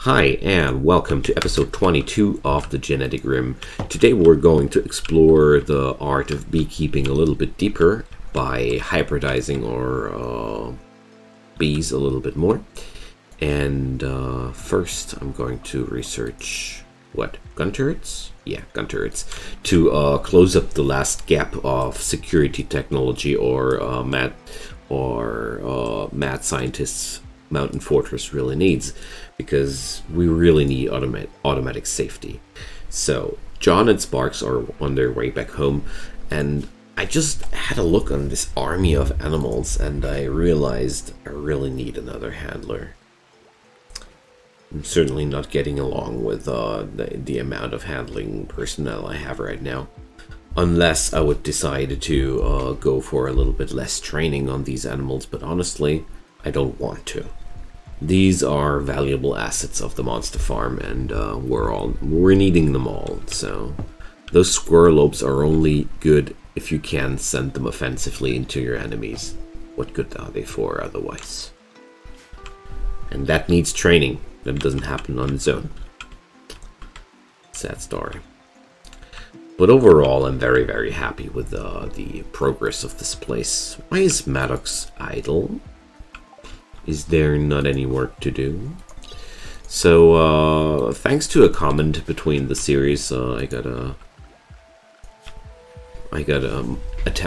Hi and welcome to episode 22 of the GeneticRim. Today we're going to explore the art of beekeeping a little bit deeper by hybridizing our bees a little bit more. And first I'm going to research, gun turrets? Yeah, gun turrets. To close up the last gap of security technology or mad scientists Mountain Fortress really needs, because we really need automatic safety. So John and Sparks are on their way back home, and I just had a look on this army of animals and I realized I really need another handler. I'm certainly not getting along with the amount of handling personnel I have right now, unless I would decide to go for a little bit less training on these animals, but honestly I don't want to. These are valuable assets of the monster farm, and we're needing them all. So those squirrelopes are only good if you can send them offensively into your enemies. What good are they for otherwise? And that needs training. That doesn't happen on its own. Sad story. But overall, I'm very, very happy with the progress of this place. Why is Maddox idle? Is there not any work to do? So, thanks to a comment between the series, I got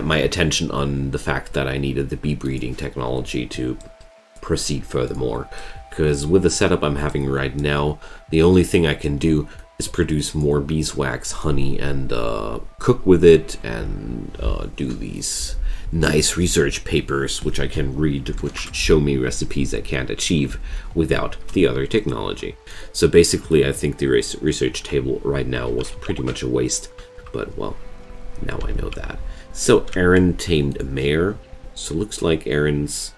my attention on the fact that I needed the bee breeding technology to proceed furthermore. Because with the setup I'm having right now, the only thing I can do is produce more beeswax, honey, and cook with it, and do these nice research papers which I can read, which show me recipes I can't achieve without the other technology. So basically I think the research table right now was pretty much a waste, but well, now I know that. So Erin tamed a mare, so looks like Erin's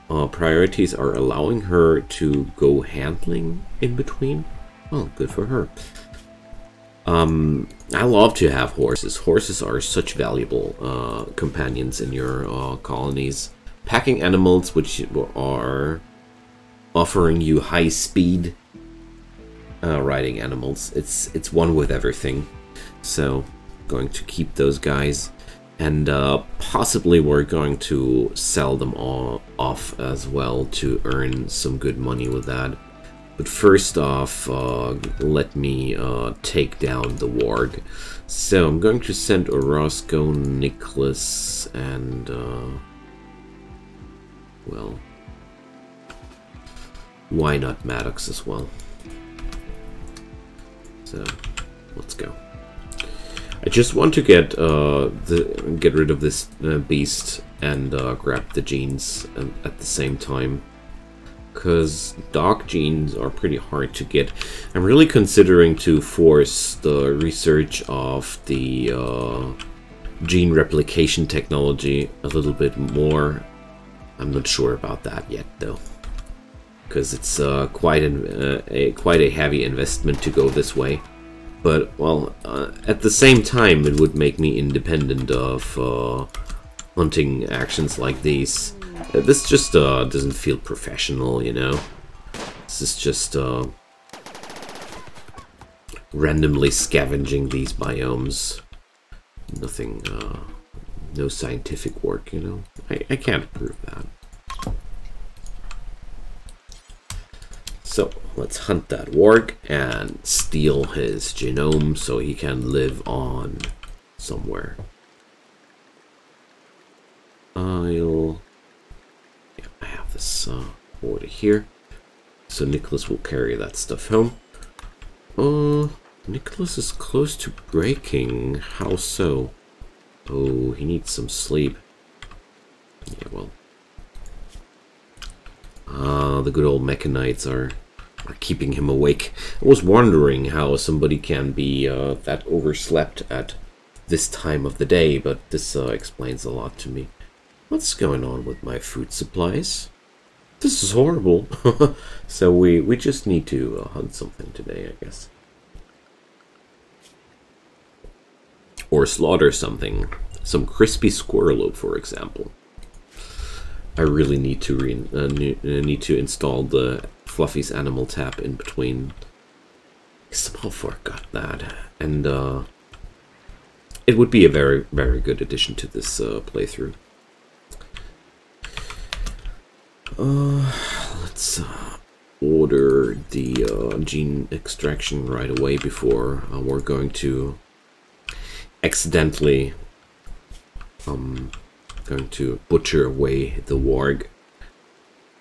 priorities are allowing her to go handling in between. Well, good for her. I love to have horses. Horses are such valuable companions in your colonies. Packing animals which are offering you high speed riding animals. It's one with everything. So going to keep those guys, and possibly we're going to sell them all off as well to earn some good money with that. But first off, let me take down the warg. So I'm going to send Orozco, Nicholas, and well, why not Maddox as well? So let's go. I just want to get rid of this beast and grab the genes at the same time, because dog genes are pretty hard to get. I'm really considering to force the research of the gene replication technology a little bit more. I'm not sure about that yet though, because it's quite a heavy investment to go this way. But well, at the same time it would make me independent of hunting actions like these. This just doesn't feel professional, you know? This is just randomly scavenging these biomes. Nothing, no scientific work, you know? I can't prove that. So, let's hunt that warg and steal his genome so he can live on somewhere. I have this order here, so Nicholas will carry that stuff home. Nicholas is close to breaking. How so? Oh, he needs some sleep. Yeah, well. The good old mechanites are keeping him awake. I was wondering how somebody can be that overslept at this time of the day, but this explains a lot to me. What's going on with my food supplies? This is horrible. So we just need to hunt something today, I guess. Or slaughter something. Some crispy squirrelope, for example. I really need to install the Fluffy's animal tab in between. I somehow forgot that. And it would be a very, very good addition to this playthrough. Let's order the gene extraction right away before we're going to accidentally going to butcher away the warg,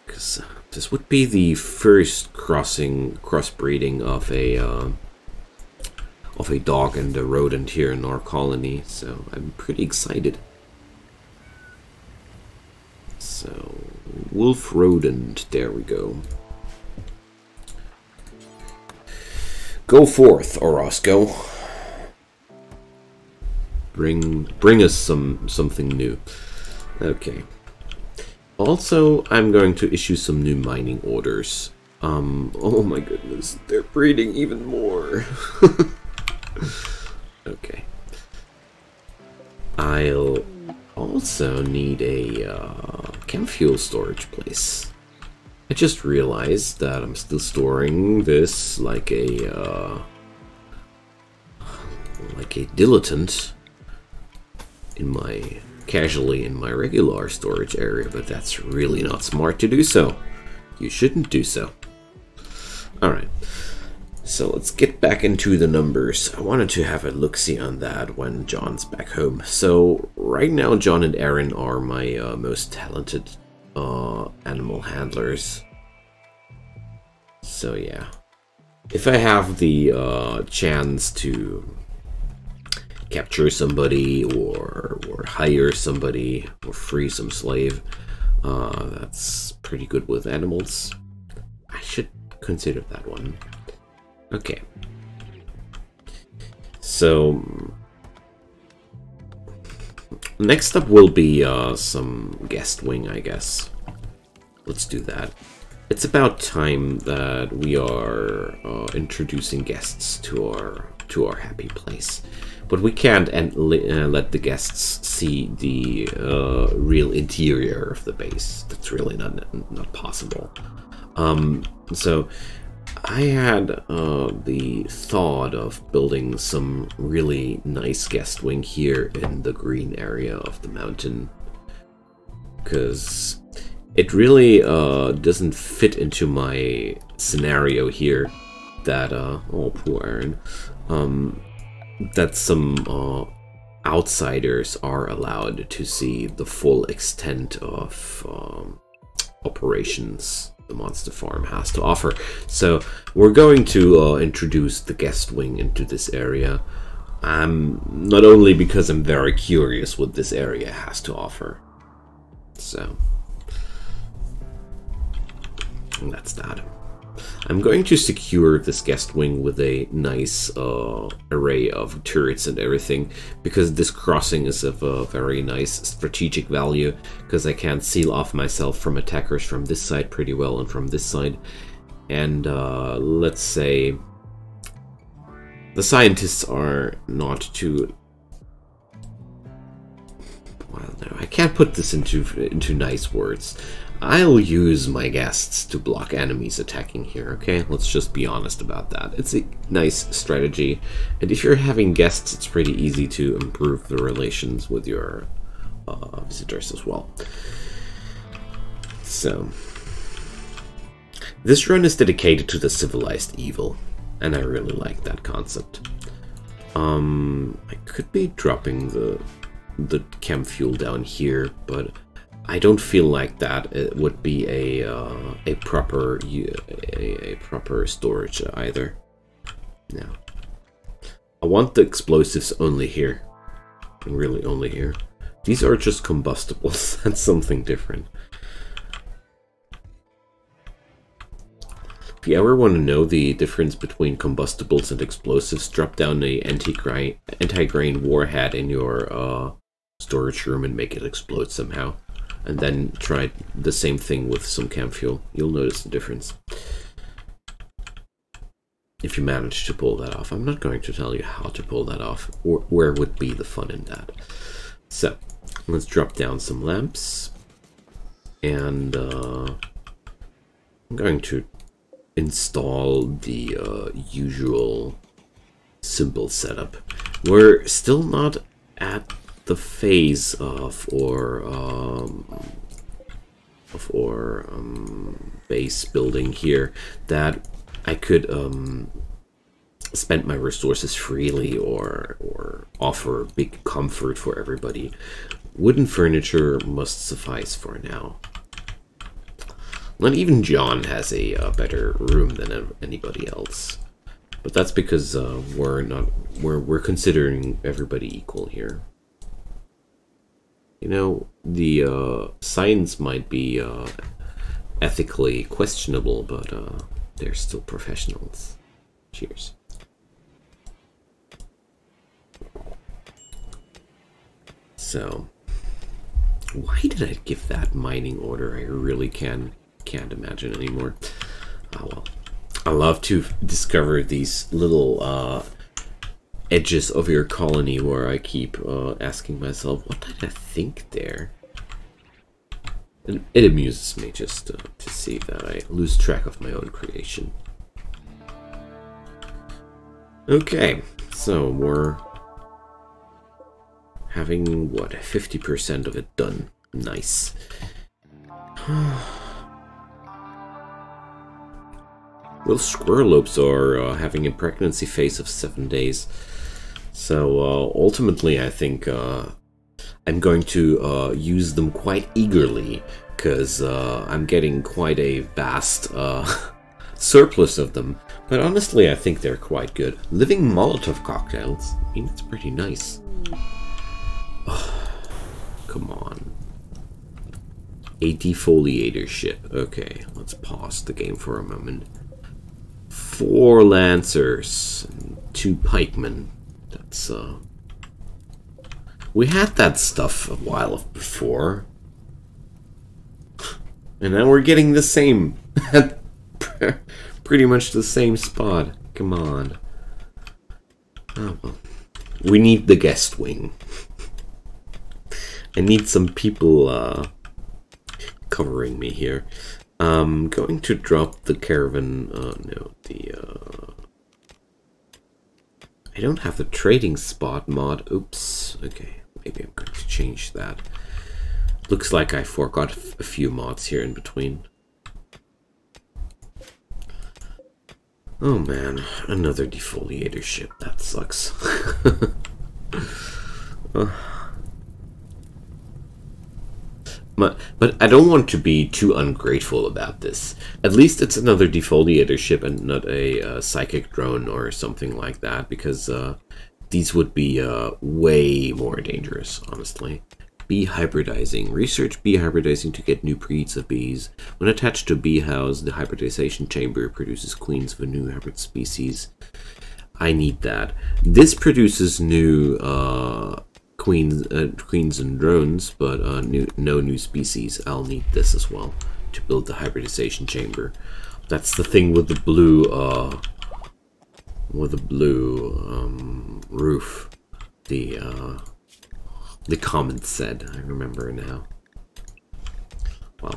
because this would be the first crossbreeding of a dog and a rodent here in our colony, so I'm pretty excited. So wolf rodent, there we go. Go forth, Orozco. Bring us something new. Okay. Also, I'm going to issue some new mining orders. Oh my goodness, they're breeding even more. Okay. I'll also need a chem fuel storage place. I just realized that I'm still storing this like a dilettante casually in my regular storage area, but that's really not smart to do so. You shouldn't do so. Alright, so let's get back into the numbers. I wanted to have a look-see on that when John's back home. So right now John and Aaron are my most talented animal handlers. So yeah, if I have the chance to capture somebody or hire somebody or free some slave, that's pretty good with animals. I should consider that one. Okay, so next up will be some guest wing, I guess. Let's do that. It's about time that we are introducing guests to our happy place. But we can't let the guests see the real interior of the base. That's really not possible. So I had the thought of building some really nice guest wing here in the green area of the mountain, because it really doesn't fit into my scenario here that oh, poor Aaron, that some outsiders are allowed to see the full extent of operations the monster farm has to offer. So we're going to introduce the guest wing into this area, not only because I'm very curious what this area has to offer. So that's that. I'm going to secure this guest wing with a nice array of turrets and everything, because this crossing is of a very nice strategic value, because I can seal off myself from attackers from this side pretty well and from this side. And let's say the scientists are not too... Well, no, I can't put this into nice words. I'll use my guests to block enemies attacking here, okay? Let's just be honest about that. It's a nice strategy, and if you're having guests, it's pretty easy to improve the relations with your visitors as well. So, this run is dedicated to the civilized evil, and I really like that concept. I could be dropping the chem fuel down here, but I don't feel like that it would be a proper storage either. No, I want the explosives only here, really only here. These are just combustibles. That's something different. If you ever want to know the difference between combustibles and explosives, drop down a anti-grain warhead in your storage room and make it explode somehow. And then try the same thing with some chem fuel. You'll notice the difference. If you manage to pull that off. I'm not going to tell you how to pull that off, or where would be the fun in that. So, let's drop down some lamps. And I'm going to install the usual simple setup. We're still not at the phase of base building here that I could spend my resources freely or offer big comfort for everybody. Wooden furniture must suffice for now. Not even John has a better room than anybody else, but that's because we're considering everybody equal here. You know, the science might be ethically questionable, but they're still professionals. Cheers. So, why did I give that mining order? I really can't imagine anymore. Oh well. I love to discover these little edges of your colony where I keep asking myself, what did I think there? And it amuses me just to see that I lose track of my own creation. Okay, so we're having, what, 50% of it done. Nice. Little squirrelopes are having a pregnancy phase of 7 days. So ultimately I think I'm going to use them quite eagerly, because I'm getting quite a vast surplus of them. But honestly, I think they're quite good. Living Molotov cocktails, I mean, it's pretty nice. Oh, come on. A defoliator ship. Okay, let's pause the game for a moment. 4 lancers and 2 pikemen. That's we had that stuff a while before, and now we're getting the same. Pretty much the same spot. Come on. Oh well. We need the guest wing. I need some people covering me here. Going to drop the caravan. No, I don't have the trading spot mod. Oops. Okay, maybe I'm going to change that. Looks like I forgot a few mods here in between. Oh man, another defoliator ship. That sucks. But I don't want to be too ungrateful about this. At least it's another defoliator ship and not a psychic drone or something like that, because these would be way more dangerous, honestly. Bee hybridizing. Research bee hybridizing to get new breeds of bees. When attached to a bee house, the hybridization chamber produces queens of a new hybrid species. I need that. This produces new queens and drones, but no new species. I'll need this as well to build the hybridization chamber. That's the thing with the blue roof. The comment said. I remember now. Well,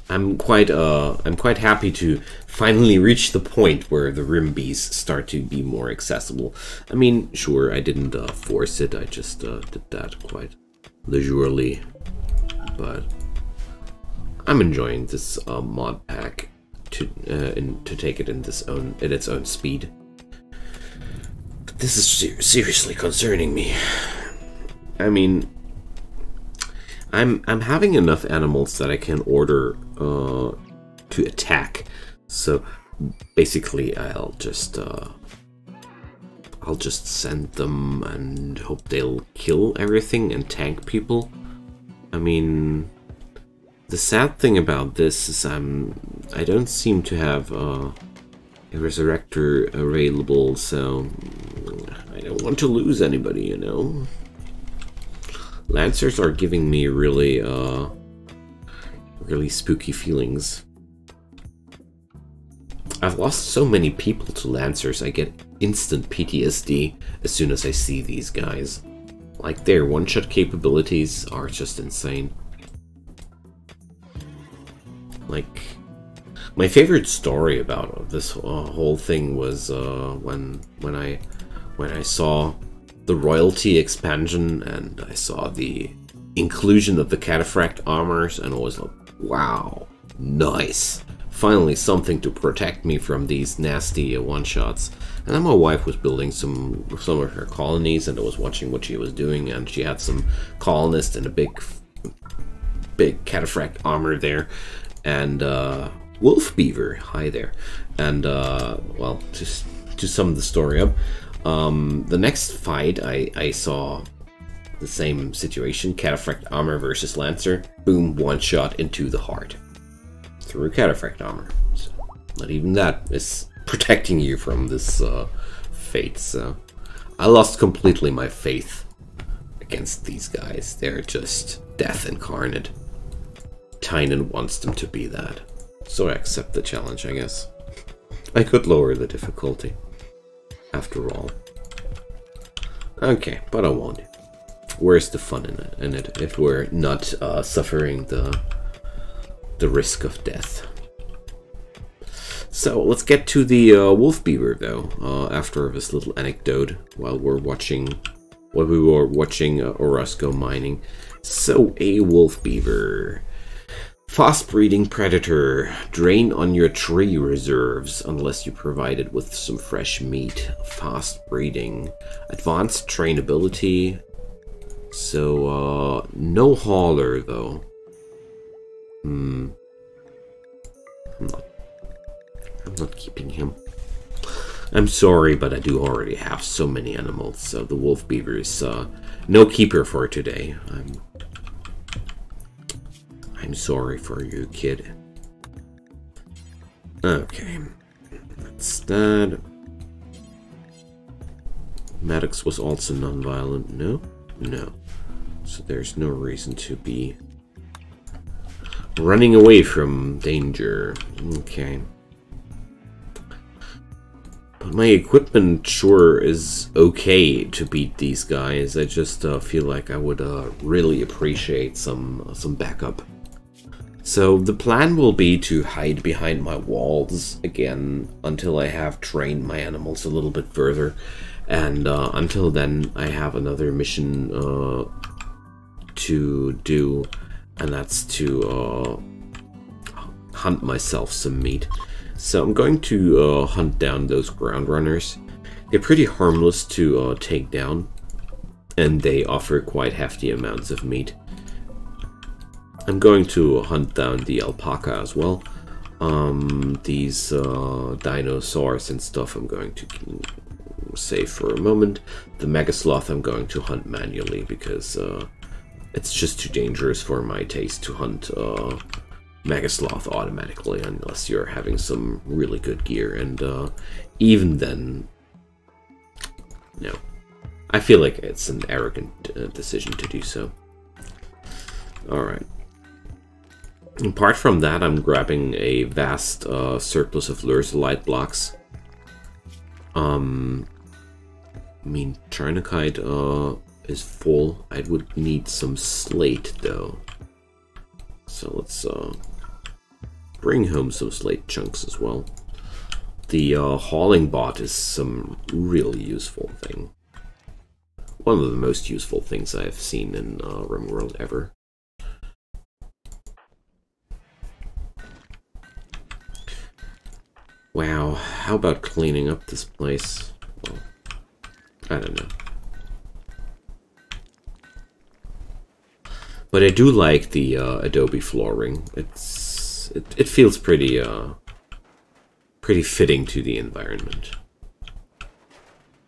I'm quite happy to finally reach the point where the RimBees start to be more accessible. I mean, sure, I didn't force it. I just did that quite leisurely, but I'm enjoying this mod pack to take it in its own speed. But this is seriously concerning me. I mean, I'm having enough animals that I can order to attack. So basically, I'll just send them and hope they'll kill everything and tank people. I mean, the sad thing about this is I don't seem to have a resurrector available, so I don't want to lose anybody, you know. Lancers are giving me really spooky feelings. I've lost so many people to Lancers, I get instant PTSD as soon as I see these guys. Like, their one-shot capabilities are just insane. Like, My favorite story about this whole thing was when I saw the royalty expansion and I saw the inclusion of the cataphract armors, and I was like, wow, nice. Finally something to protect me from these nasty one-shots. And then my wife was building some of her colonies, and I was watching what she was doing, and she had some colonists and a big cataphract armor there, and wolf beaver, hi there. And well, just to sum the story up, the next fight I saw the same situation, cataphract armor versus lancer, boom, one shot into the heart through cataphract armor. So not even that is protecting you from this fate. So I lost completely my faith against these guys. They're just death incarnate. Tynan wants them to be that. So I accept the challenge, I guess. I could lower the difficulty, after all. Okay, but I won't. Where's the fun in it if we're not suffering the risk of death? So let's get to the wolf beaver, though. After this little anecdote, while we were watching Orozco mining. So a wolf beaver. Fast breeding predator. Drain on your tree reserves unless you provide it with some fresh meat. Fast breeding. Advanced trainability. So, no hauler, though. I'm not keeping him. I'm sorry, but I do already have so many animals, so the wolf beaver is no keeper for today. I'm sorry for you, kid. Okay, that's that. Maddox was also non-violent. No? No. So there's no reason to be running away from danger. Okay. But my equipment sure is okay to beat these guys. I just feel like I would really appreciate some backup. So the plan will be to hide behind my walls again until I have trained my animals a little bit further. And until then, I have another mission to do, and that's to hunt myself some meat. So I'm going to hunt down those ground runners. They're pretty harmless to take down, and they offer quite hefty amounts of meat. I'm going to hunt down the alpaca as well. These dinosaurs and stuff I'm going to save for a moment. The megasloth I'm going to hunt manually because it's just too dangerous for my taste to hunt megasloth automatically unless you're having some really good gear, and even then, no. I feel like it's an arrogant decision to do so. Alright. Apart from that, I'm grabbing a vast surplus of lurzelite blocks. I mean, Charnokite is full. I would need some slate, though. So let's bring home some slate chunks as well. The hauling bot is some really useful thing. One of the most useful things I've seen in Rimworld ever. Wow, how about cleaning up this place? Well, I don't know. But I do like the adobe flooring. It feels pretty pretty fitting to the environment.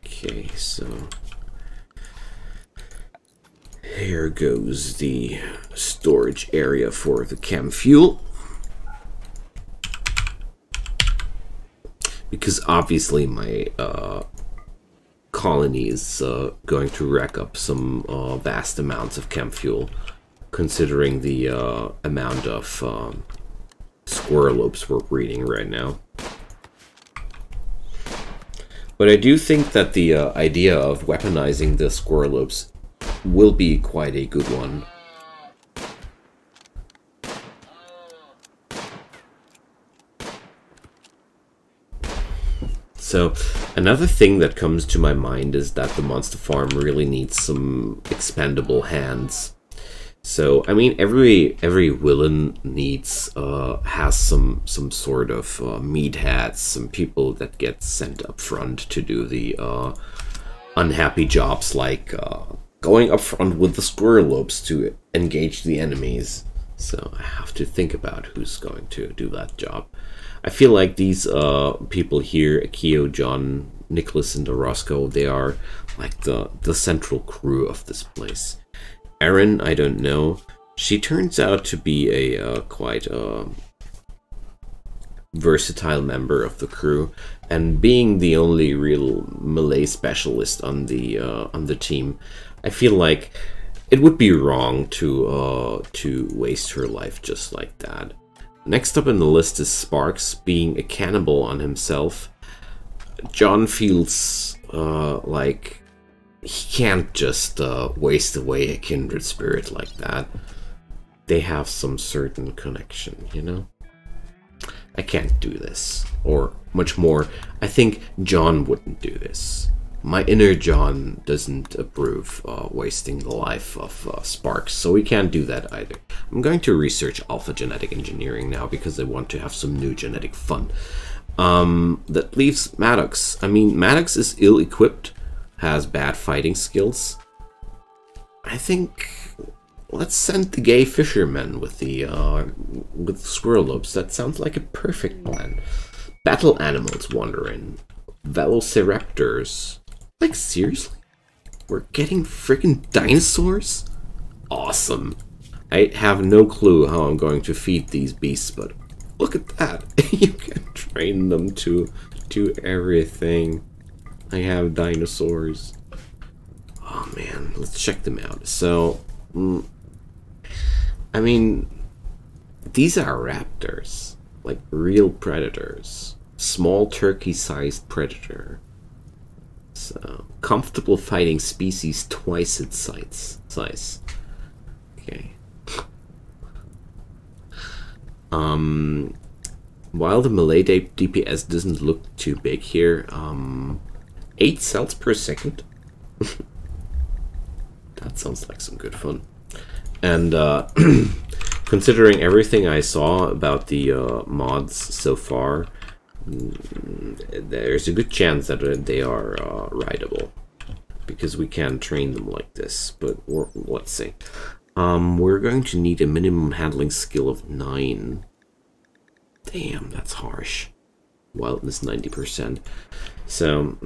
Okay, so here goes the storage area for the chem fuel. Because obviously my colony is going to rack up some vast amounts of chem fuel, considering the amount of squirrelopes we're breeding right now. But I do think that the idea of weaponizing the squirrelopes will be quite a good one. So another thing that comes to my mind is that the monster farm really needs some expendable hands. So I mean, every villain needs has some sort of meatheads, some people that get sent up front to do the unhappy jobs, like going up front with the squirrelopes to engage the enemies. So I have to think about who's going to do that job. I feel like these people here, Akio, John, Nicholas, and Orozco, they are like the central crew of this place. Erin, I don't know. She turns out to be a quite versatile member of the crew, and being the only real melee specialist on the team, I feel like it would be wrong to waste her life just like that. Next up in the list is Sparks, being a cannibal on himself. John feels like he can't just waste away a kindred spirit like that. They have some certain connection, you know? I can't do this. Or, much more, I think John wouldn't do this. My inner John doesn't approve wasting the life of Sparks, so we can't do that either. I'm going to research alpha genetic engineering now because I want to have some new genetic fun. That leaves Maddox. I mean, Maddox is ill-equipped, has bad fighting skills. I think let's send the gay fisherman with the squirrelopes. That sounds like a perfect plan. Battle animals wander in. Velociraptors. Like, seriously? We're getting freaking dinosaurs? Awesome. I have no clue how I'm going to feed these beasts, but look at that. You can train them to do everything. I have dinosaurs. Oh man, let's check them out. So, I mean, these are raptors. Like real predators. Small turkey-sized predator. So, comfortable fighting species twice its size. Okay. While the melee DPS doesn't look too big here, 8 cells per second. That sounds like some good fun. And considering everything I saw about the mods so far, there's a good chance that they are rideable, because we can train them like this. But let's see. We're going to need a minimum handling skill of 9. Damn, that's harsh. Wildness 90%. So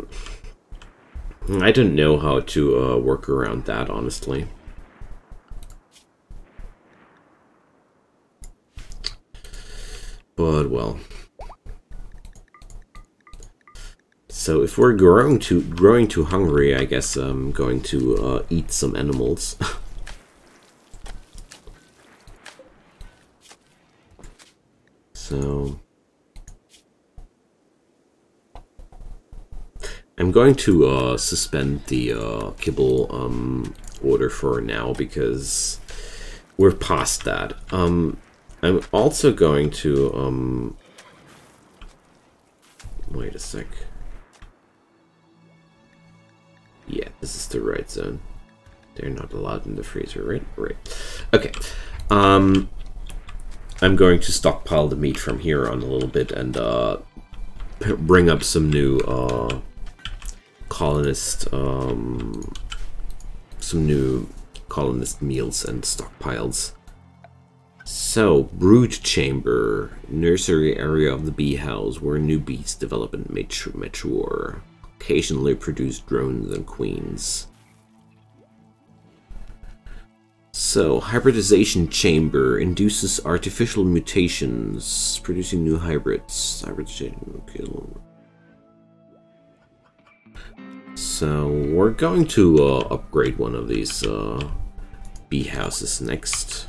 I don't know how to work around that, honestly. But well. So if we're growing too hungry, I guess I'm going to eat some animals. So I'm going to suspend the kibble order for now, because we're past that. I'm also going to wait a sec. Yeah, this is the right zone. They're not allowed in the freezer, right? Right. Okay. I'm going to stockpile the meat from here on a little bit and bring up some new colonist meals and stockpiles. So, brood chamber, nursery area of the bee house where new bees develop and mature. Occasionally produce drones and queens. So, hybridization chamber induces artificial mutations, producing new hybrids. Hybridization. Okay. So, we're going to upgrade one of these bee houses next.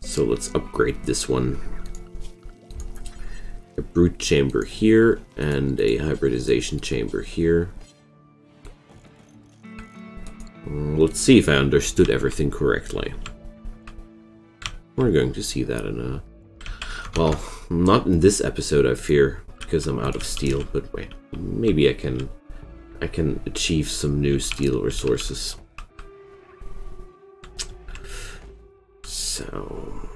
So, let's upgrade this one. A brood chamber here and a hybridization chamber here. Let's see if I understood everything correctly. We're going to see that in a... Well, Not in this episode, I fear, because I'm out of steel, but wait, maybe I can achieve some new steel resources. So,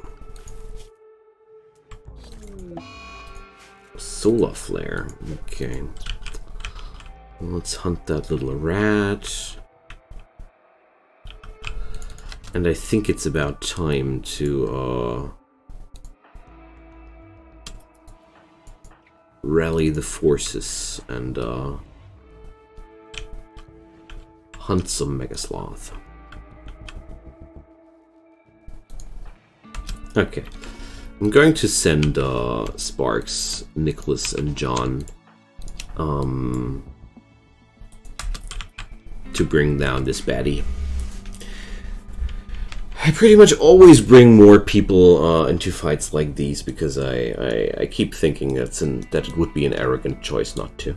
solar flare. Okay, let's hunt that little rat. And I think it's about time to rally the forces and hunt some Megasloth. Okay, I'm going to send Sparks, Nicholas, and John to bring down this baddie. I pretty much always bring more people into fights like these because I keep thinking that it would be an arrogant choice not to.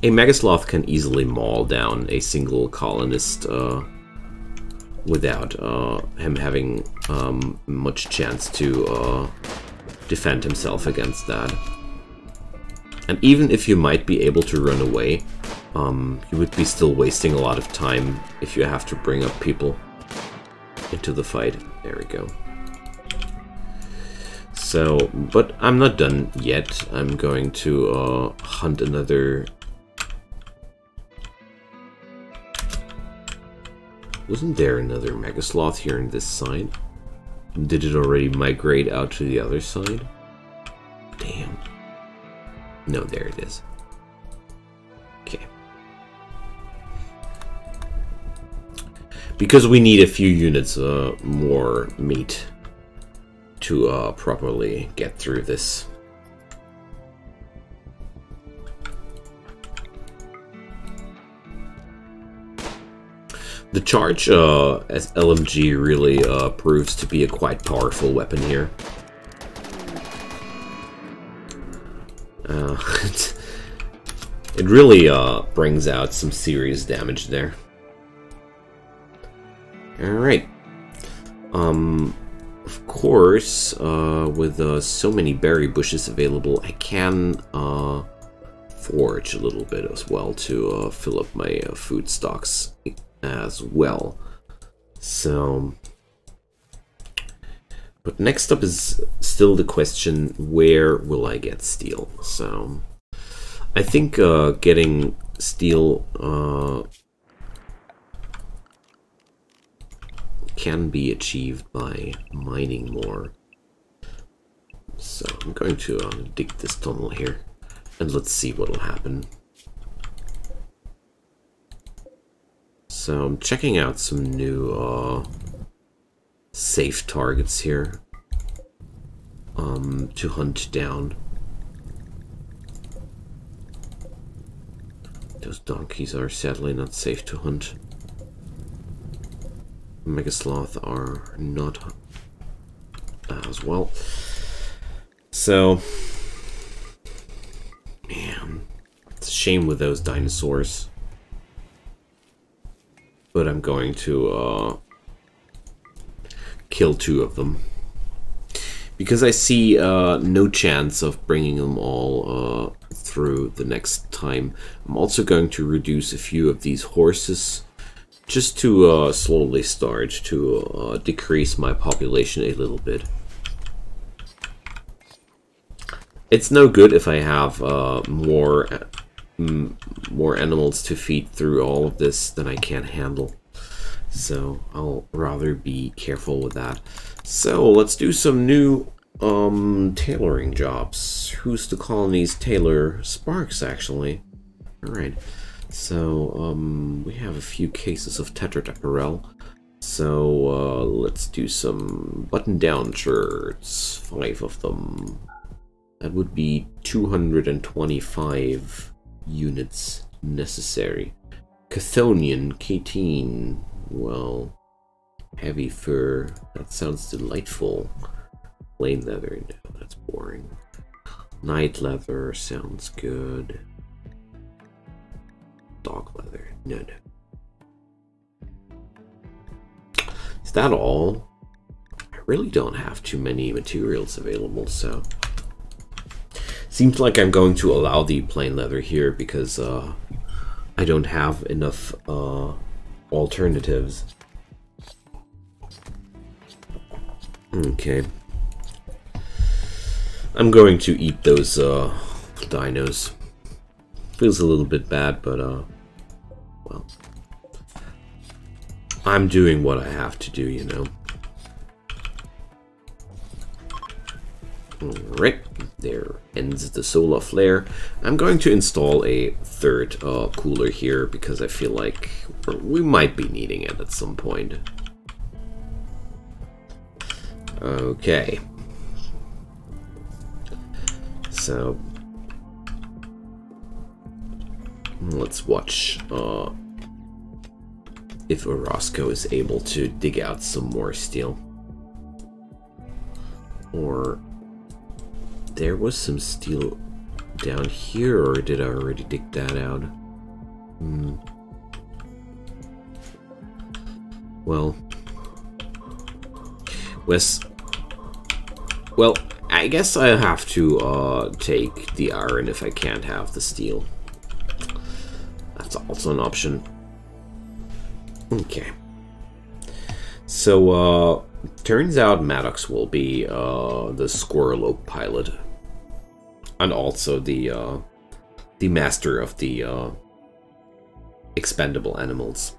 A Megasloth can easily maul down a single colonist without him having much chance to defend himself against that. And even if you might be able to run away, you would be still wasting a lot of time if you have to bring up people into the fight. There we go. So, but I'm not done yet. I'm going to hunt another... Wasn't there another Megasloth here on this side? Did it already migrate out to the other side? Damn. No, there it is. Okay. Because we need a few units more meat to properly get through this. The charge as LMG really proves to be a quite powerful weapon here. It really brings out some serious damage there. Alright. Of course, with so many berry bushes available, I can forage a little bit as well to fill up my food stocks as well. So, but next up is still the question, where will I get steel? So, I think getting steel can be achieved by mining more. So I'm going to dig this tunnel here, and let's see what will happen. So I'm checking out some new safe targets here to hunt down. Those donkeys are sadly not safe to hunt. Megasloth are not as well. So, man, it's a shame with those dinosaurs. But I'm going to kill 2 of them. Because I see no chance of bringing them all through the next time. I'm also going to reduce a few of these horses just to slowly start to decrease my population a little bit. It's no good if I have more animals to feed through all of this than I can handle. So I'll rather be careful with that. So let's do some new tailoring jobs. Who's the colony's tailor? Sparks, actually. Alright. So we have a few cases of tetradecarel. So let's do some button-down shirts. 5 of them. That would be 225 units necessary. Chthonian, chitin. Well, heavy fur. That sounds delightful. Plain leather, no, that's boring. Night leather sounds good. Dog leather, no, no. Is that all? really don't have too many materials available, so seems like I'm going to allow the plain leather here because I don't have enough alternatives. Okay. I'm going to eat those dinos. Feels a little bit bad, but well, I'm doing what I have to do, you know. Alright, there ends the solar flare. I'm going to install a third cooler here because I feel like we might be needing it at some point. Okay. So let's watch if Orozco is able to dig out some more steel. Or there was some steel down here, or did I already dig that out? Well, well, I guess I have to take the iron if I can't have the steel. That's also an option. Okay. So, turns out Maddox will be the Squirrel Oak pilot. And also the master of the expendable animals.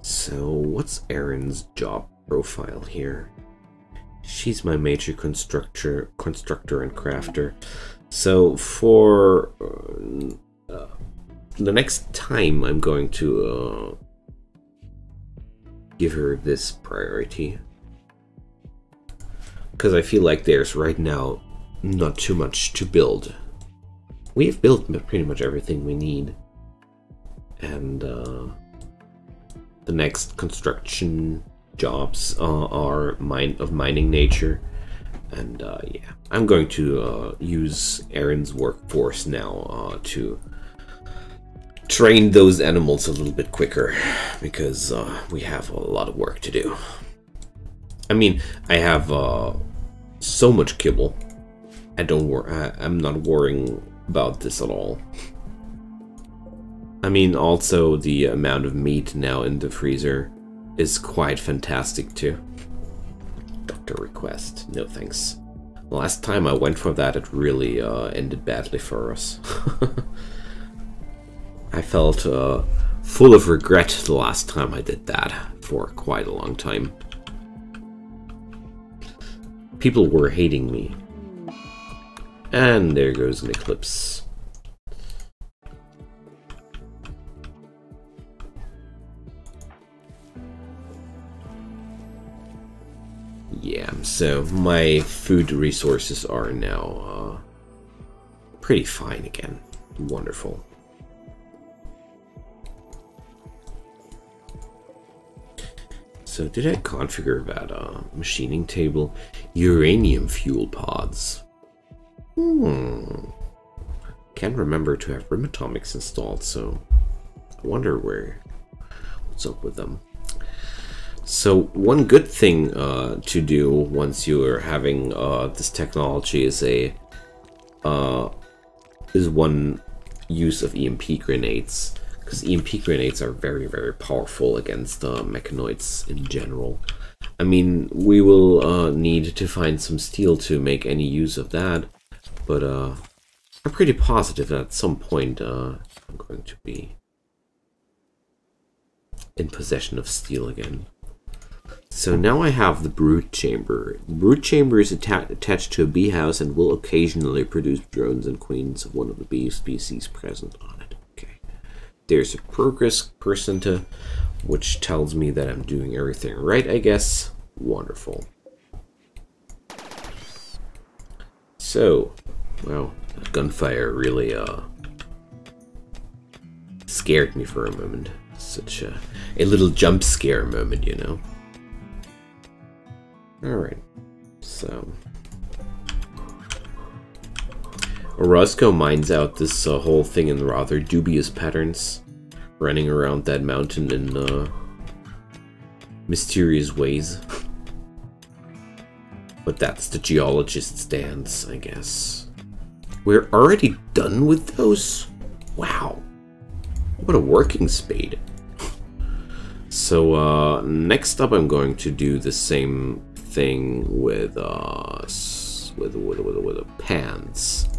So, what's Erin's job profile here? She's my major constructor and crafter. So for the next time, I'm going to give her this priority, because I feel like there's right now not too much to build. We've built pretty much everything we need, and the next construction jobs are of mining nature, and yeah, I'm going to use Erin's workforce now to train those animals a little bit quicker, because we have a lot of work to do. I mean, I have so much kibble. I'm not worrying about this at all. I mean, also the amount of meat now in the freezer is quite fantastic too. Doctor request, no thanks. The last time I went for that, it really ended badly for us. I felt full of regret the last time I did that for quite a long time. People were hating me. And there goes an eclipse. Yeah, so my food resources are now pretty fine again. Wonderful. So did I configure that machining table? Uranium fuel pods. Can't remember to have Rim Atomics installed, so I wonder what's up with them. So one good thing to do once you are having this technology is one use of EMP grenades, because EMP grenades are very, very powerful against mechanoids in general. I mean, we will need to find some steel to make any use of that, but I'm pretty positive that at some point I'm going to be in possession of steel again. So now I have the brood chamber. The brood chamber is attached to a bee house and will occasionally produce drones and queens of one of the bee species present on it. Okay. There's a progress percenta, which tells me that I'm doing everything right, I guess. Wonderful. So, well, gunfire really scared me for a moment. Such a little jump scare moment, you know. Alright, so Orozco mines out this whole thing in rather dubious patterns, running around that mountain in mysterious ways. But that's the geologist's dance, I guess. We're already done with those? Wow. What a working spade. So, next up I'm going to do the same thing with pans.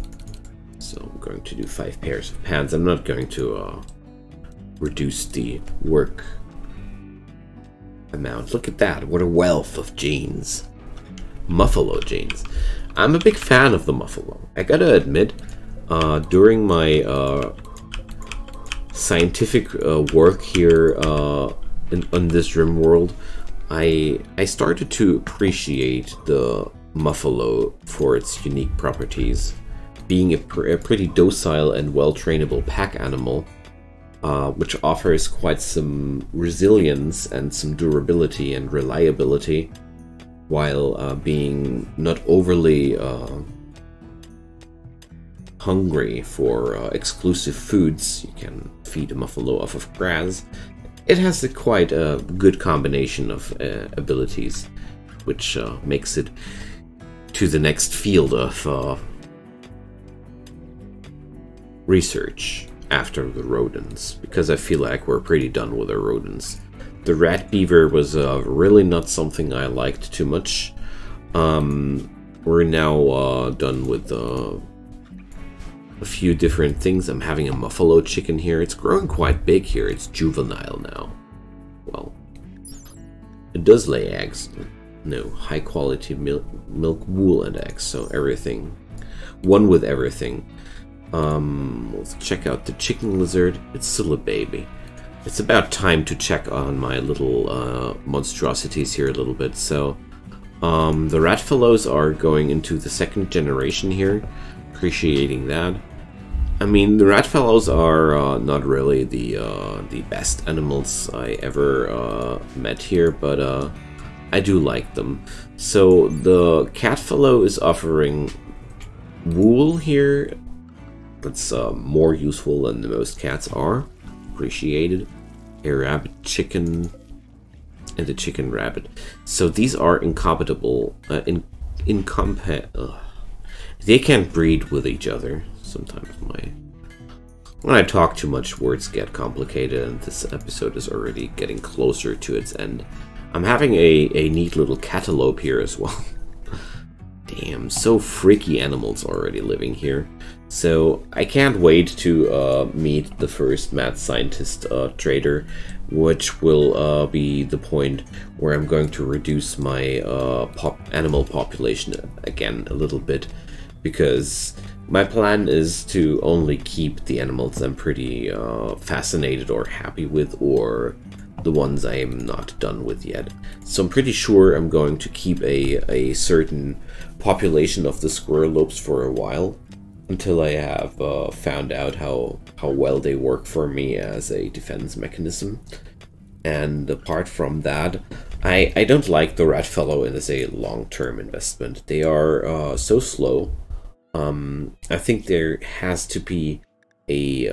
So I'm going to do 5 pairs of pans. I'm not going to reduce the work amount. Look at that. What a wealth of genes. Muffalo genes. I'm a big fan of the Muffalo. I gotta admit, during my scientific work here on this Rimworld, I started to appreciate the Muffalo for its unique properties. Being a pretty docile and well-trainable pack animal, which offers quite some resilience and some durability and reliability, while being not overly hungry for exclusive foods. You can feed a Muffalo off of grass. It has quite a good combination of abilities, which makes it to the next field of research after the rodents, because I feel like we're pretty done with the rodents. The rat beaver was really not something I liked too much. We're now done with a few different things. I'm having a Muffalo chicken here. It's growing quite big here. It's juvenile now. Well, it does lay eggs. No, high quality milk, wool, and eggs. So everything, one with everything. Let's check out the chicken lizard. It's still a baby. It's about time to check on my little monstrosities here a little bit. So the rat fellows are going into the 2nd generation here. Appreciating that. I mean, the rat fellows are not really the best animals I ever met here, but I do like them. So the cat fellow is offering wool here. That's more useful than the most cats are. Appreciated. A rabbit chicken and a chicken rabbit. So these are incompatible. They can't breed with each other. Sometimes when I talk too much, words get complicated, and this episode is already getting closer to its end. I'm having a neat little cantaloupe here as well. Damn, so freaky animals already living here. So I can't wait to meet the first mad scientist trader, which will be the point where I'm going to reduce my animal population again a little bit, because my plan is to only keep the animals I'm pretty fascinated or happy with, or the ones I am not done with yet. So I'm pretty sure I'm going to keep a certain population of the squirrelopes for a while, until I have found out how well they work for me as a defense mechanism. And apart from that, I don't like the rat fellow as a long-term investment. They are so slow. I think there has to be a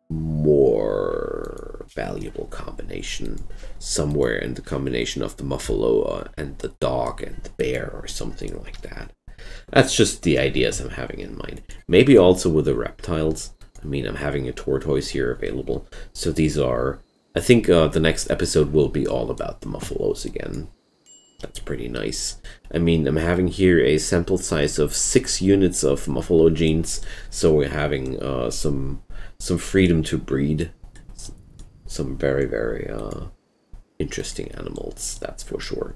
more valuable combination somewhere in the combination of the Muffalo and the dog and the bear or something like that. That's just the ideas I'm having in mind. Maybe also with the reptiles. I mean, I'm having a tortoise here available. So these are... I think the next episode will be all about the Muffalos again. That's pretty nice. I mean, I'm having here a sample size of 6 units of Muffalo genes. So we're having some freedom to breed. Some very, very... interesting animals, that's for sure.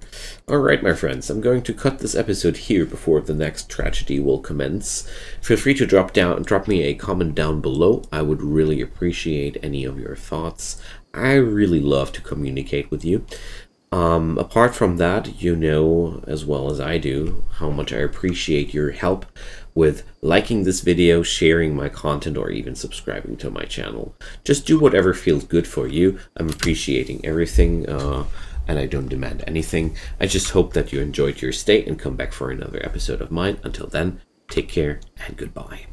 Alright, my friends, I'm going to cut this episode here before the next tragedy will commence. Feel free to drop me a comment down below. I would really appreciate any of your thoughts. I really love to communicate with you. Apart from that, you know as well as I do how much I appreciate your help with liking this video, sharing my content, or even subscribing to my channel. Just do whatever feels good for you. I'm appreciating everything, and I don't demand anything. I just hope that you enjoyed your stay and come back for another episode of mine. Until then, take care and goodbye.